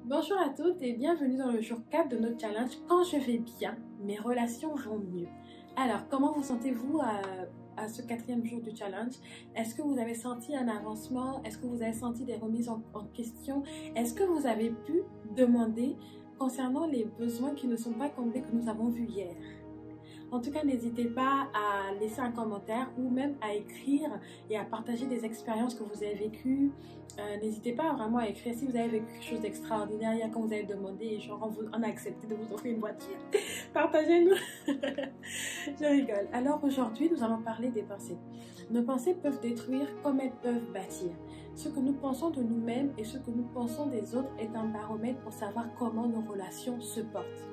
Bonjour à toutes et bienvenue dans le jour 4 de notre challenge Quand je vais bien, mes relations vont mieux. Alors, comment vous sentez-vous à ce quatrième jour du challenge? Est-ce que vous avez senti un avancement? Est-ce que vous avez senti des remises en question? Est-ce que vous avez pu demander concernant les besoins qui ne sont pas comblés que nous avons vus hier? En tout cas, n'hésitez pas à laisser un commentaire ou même à écrire et à partager des expériences que vous avez vécues. N'hésitez pas vraiment à écrire si vous avez vécu quelque chose d'extraordinaire hier quand vous avez demandé et genre on a accepté de vous offrir une voiture. Partagez-nous. Je rigole. Alors aujourd'hui, nous allons parler des pensées. Nos pensées peuvent détruire comme elles peuvent bâtir. Ce que nous pensons de nous-mêmes et ce que nous pensons des autres est un baromètre pour savoir comment nos relations se portent.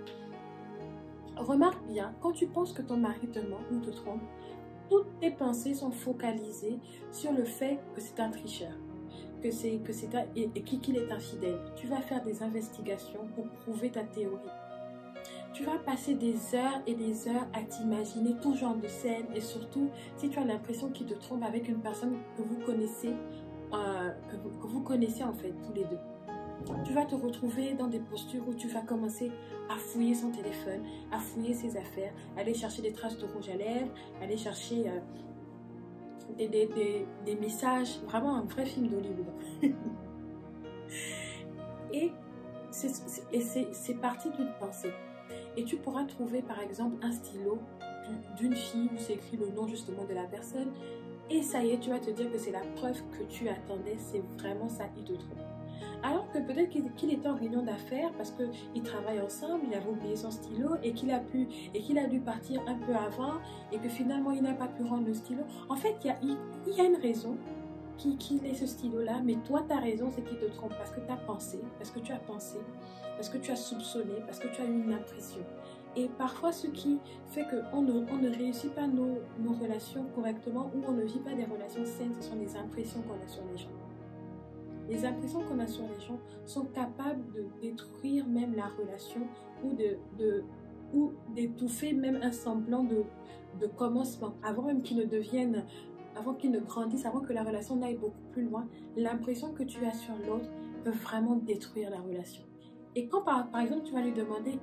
Remarque bien, quand tu penses que ton mari te ment ou te trompe, toutes tes pensées sont focalisées sur le fait que c'est un tricheur, qu'il est infidèle. Tu vas faire des investigations pour prouver ta théorie. Tu vas passer des heures et des heures à t'imaginer tout genre de scènes et surtout si tu as l'impression qu'il te trompe avec une personne que vous connaissez, en fait tous les deux. Tu vas te retrouver dans des postures où tu vas commencer à fouiller son téléphone, à fouiller ses affaires, aller chercher des traces de rouge à lèvres, aller chercher des messages, vraiment un vrai film d'Hollywood. Et c'est parti d'une pensée. Et tu pourras trouver par exemple un stylo d'une fille où c'est écrit le nom justement de la personne. Et ça y est, tu vas te dire que c'est la preuve que tu attendais, c'est vraiment ça, il te trompe. Alors que peut-être qu'il était en réunion d'affaires parce qu'ils travaillent ensemble, il avait oublié son stylo et qu'il a dû partir un peu avant et que finalement il n'a pas pu rendre le stylo. En fait, il y a une raison qu'il ait ce stylo-là, mais toi, ta raison, c'est qu'il te trompe parce que tu as pensé, parce que tu as soupçonné, parce que tu as eu une impression. Et parfois, ce qui fait qu'on ne réussit pas nos relations correctement ou on ne vit pas des relations saines, ce sont les impressions qu'on a sur les gens. Les impressions qu'on a sur les gens sont capables de détruire même la relation ou d'étouffer même un semblant de commencement. Avant même qu'ils ne grandissent, avant que la relation n'aille beaucoup plus loin, l'impression que tu as sur l'autre peut vraiment détruire la relation. Et quand par exemple tu vas lui demander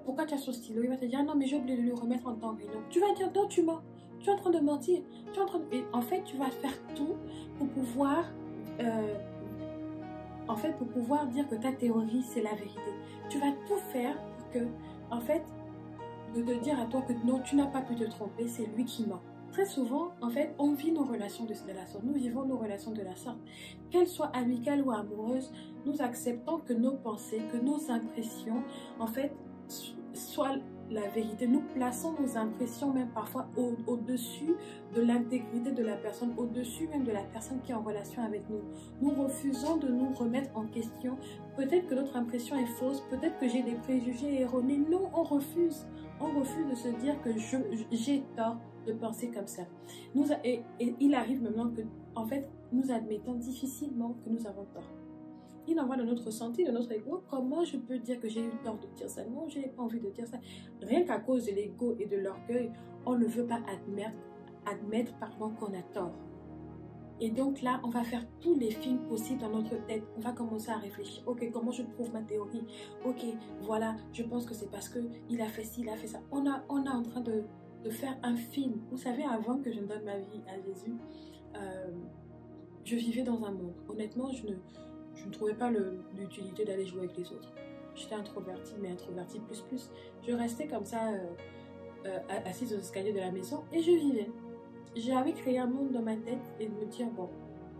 pourquoi tu as son stylo, il va te dire non mais j'ai oublié de le remettre en temps réunion. Tu vas dire non tu mens, tu es en train de mentir, Et en fait tu vas faire tout pour pouvoir dire que ta théorie c'est la vérité. Tu vas tout faire pour que, en fait, de te dire à toi que non, tu n'as pas pu te tromper, c'est lui qui ment. Très souvent, en fait, on vit nos relations de la sorte. Nous vivons nos relations de la sorte. Qu'elles soient amicales ou amoureuses, nous acceptons que nos pensées, que nos impressions, en fait, soient la vérité. Nous plaçons nos impressions même parfois au-dessus de l'intégrité de la personne, au-dessus même de la personne qui est en relation avec nous. Nous refusons de nous remettre en question. Peut-être que notre impression est fausse, peut-être que j'ai des préjugés erronés. Non, on refuse. On refuse de se dire que j'ai tort de penser comme ça. Et il arrive maintenant que, en fait, nous admettons difficilement que nous avons tort. Il en va de notre ressenti, de notre ego. Comment je peux dire que j'ai eu tort de dire ça? Non, je n'ai pas envie de dire ça. Rien qu'à cause de l'ego et de l'orgueil, on ne veut pas admettre qu'on a tort. Et donc là, on va faire tous les films possibles dans notre tête. On va commencer à réfléchir. Ok, comment je prouve ma théorie? Ok, voilà, je pense que c'est parce qu'il a fait ci, il a fait ça. On est en train de faire un film. Vous savez, avant que je ne donne ma vie à Jésus, je vivais dans un monde. Honnêtement, je ne trouvais pas l'utilité d'aller jouer avec les autres. J'étais introvertie, mais introvertie plus. Je restais comme ça, assise aux escaliers de la maison et je vivais. J'avais créé un monde dans ma tête et de me dire, bon,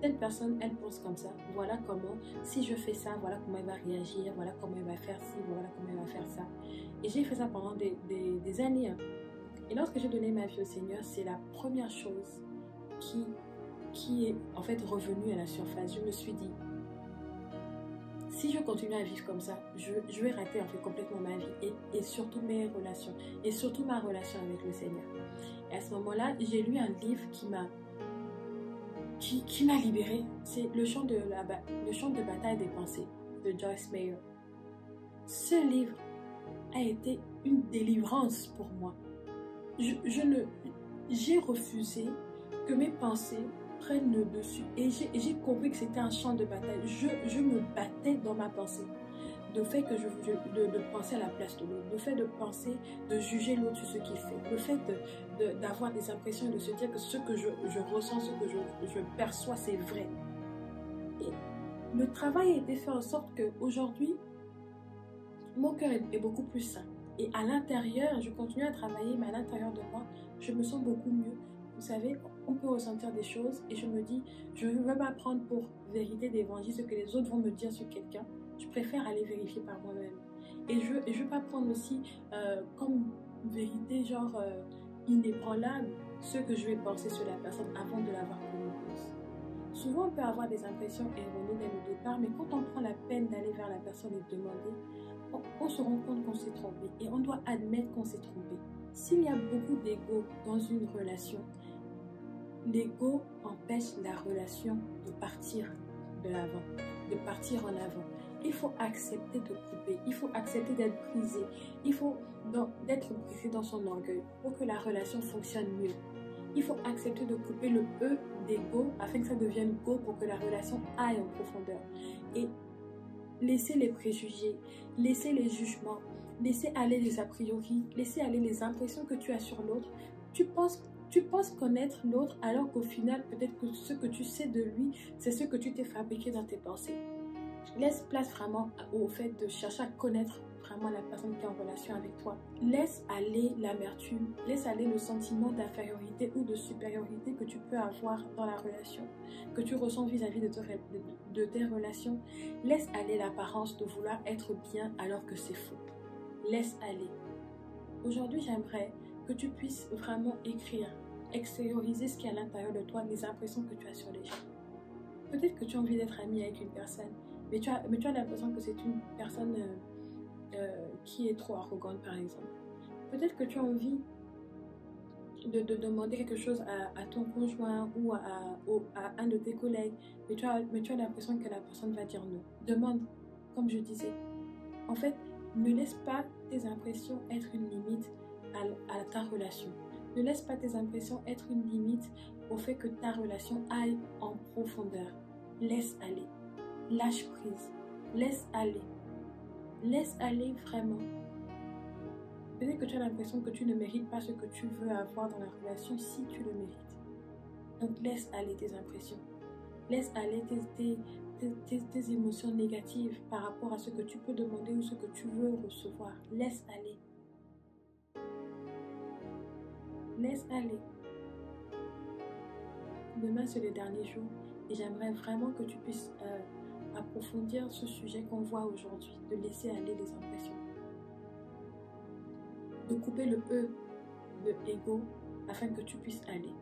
telle personne, elle pense comme ça. Voilà comment, si je fais ça, voilà comment elle va réagir, voilà comment elle va faire ci, voilà comment elle va faire ça. Et j'ai fait ça pendant des années. Hein. Et lorsque j'ai donné ma vie au Seigneur, c'est la première chose qui est en fait revenue à la surface. Je me suis dit, si je continue à vivre comme ça, je vais rater en fait complètement ma vie et surtout mes relations et surtout ma relation avec le Seigneur. Et à ce moment-là, j'ai lu un livre qui m'a libérée. C'est le champ de bataille des pensées de Joyce Meyer. Ce livre a été une délivrance pour moi. J'ai refusé que mes pensées prennent le dessus et j'ai compris que c'était un champ de bataille. Je me battais dans ma pensée le fait de penser à la place de l'autre, le fait de penser, de juger l'autre sur ce qu'il fait, le fait d'avoir des impressions et de se dire que ce que je ressens, ce que je perçois, c'est vrai. Et le travail a été fait en sorte qu'aujourd'hui, mon cœur est beaucoup plus sain. Et à l'intérieur, je continue à travailler, mais à l'intérieur de moi, je me sens beaucoup mieux. Vous savez, on peut ressentir des choses et je me dis, je ne veux pas prendre pour vérité d'évangile ce que les autres vont me dire sur quelqu'un. Je préfère aller vérifier par moi-même. Et je ne veux pas prendre aussi comme vérité, genre inébranlable, ce que je vais penser sur la personne avant de l'avoir connue. Souvent, on peut avoir des impressions erronées dès le départ, mais quand on prend la peine d'aller vers la personne et de demander, on se rend compte qu'on s'est trompé et on doit admettre qu'on s'est trompé. S'il y a beaucoup d'ego dans une relation, l'ego empêche la relation de partir de l'avant, de partir en avant. Il faut accepter de couper, il faut accepter d'être brisé, il faut d'être brisé dans son orgueil pour que la relation fonctionne mieux. Il faut accepter de couper le E d'ego afin que ça devienne go pour que la relation aille en profondeur. Et laisser les préjugés, laisser les jugements, laisser aller les a priori, laisser aller les impressions que tu as sur l'autre. Tu penses connaître l'autre alors qu'au final, peut-être que ce que tu sais de lui, c'est ce que tu t'es fabriqué dans tes pensées. Laisse place vraiment au fait de chercher à connaître vraiment la personne qui est en relation avec toi. Laisse aller l'amertume, laisse aller le sentiment d'infériorité ou de supériorité que tu peux avoir dans la relation, que tu ressens vis-à-vis de tes relations. Laisse aller l'apparence de vouloir être bien alors que c'est faux. Laisse aller. Aujourd'hui, j'aimerais que tu puisses vraiment écrire, extérioriser ce qui est à l'intérieur de toi, les impressions que tu as sur les gens. Peut-être que tu as envie d'être ami avec une personne, mais tu as l'impression que c'est une personne qui est trop arrogante, par exemple. Peut-être que tu as envie de demander quelque chose à ton conjoint ou à un de tes collègues, mais tu as l'impression que la personne va dire non. Demande, comme je disais. En fait, ne laisse pas tes impressions être une limite à ta relation. Ne laisse pas tes impressions être une limite au fait que ta relation aille en profondeur. Laisse aller. Lâche prise. Laisse aller. Laisse aller vraiment. Peut-être que tu as l'impression que tu ne mérites pas ce que tu veux avoir dans la relation si tu le mérites. Donc laisse aller tes impressions. Laisse aller tes émotions négatives par rapport à ce que tu peux demander ou ce que tu veux recevoir. Laisse aller. Laisse aller. Demain, c'est le dernier jour et j'aimerais vraiment que tu puisses approfondir ce sujet qu'on voit aujourd'hui, de laisser aller les impressions. De couper le E de ego afin que tu puisses aller.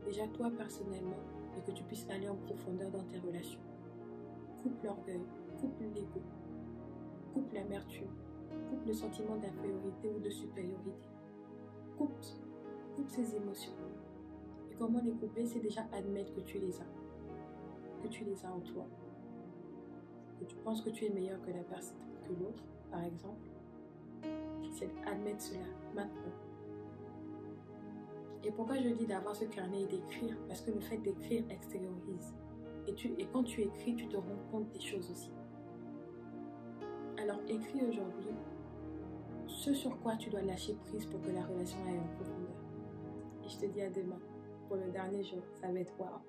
Déjà toi personnellement et que tu puisses aller en profondeur dans tes relations. Coupe l'orgueil, coupe l'ego, coupe l'amertume, coupe le sentiment d'infériorité ou de supériorité. Coupe ces émotions. Et comment les couper, c'est déjà admettre que tu les as. Que tu les as en toi. Que tu penses que tu es meilleur que la personne, que l'autre, par exemple. C'est admettre cela maintenant. Et pourquoi je dis d'avoir ce carnet et d'écrire? Parce que le fait d'écrire extériorise. Et quand tu écris, tu te rends compte des choses aussi. Alors écris aujourd'hui ce sur quoi tu dois lâcher prise pour que la relation aille en profondeur. Et je te dis à demain pour le dernier jour. Ça va être waouh.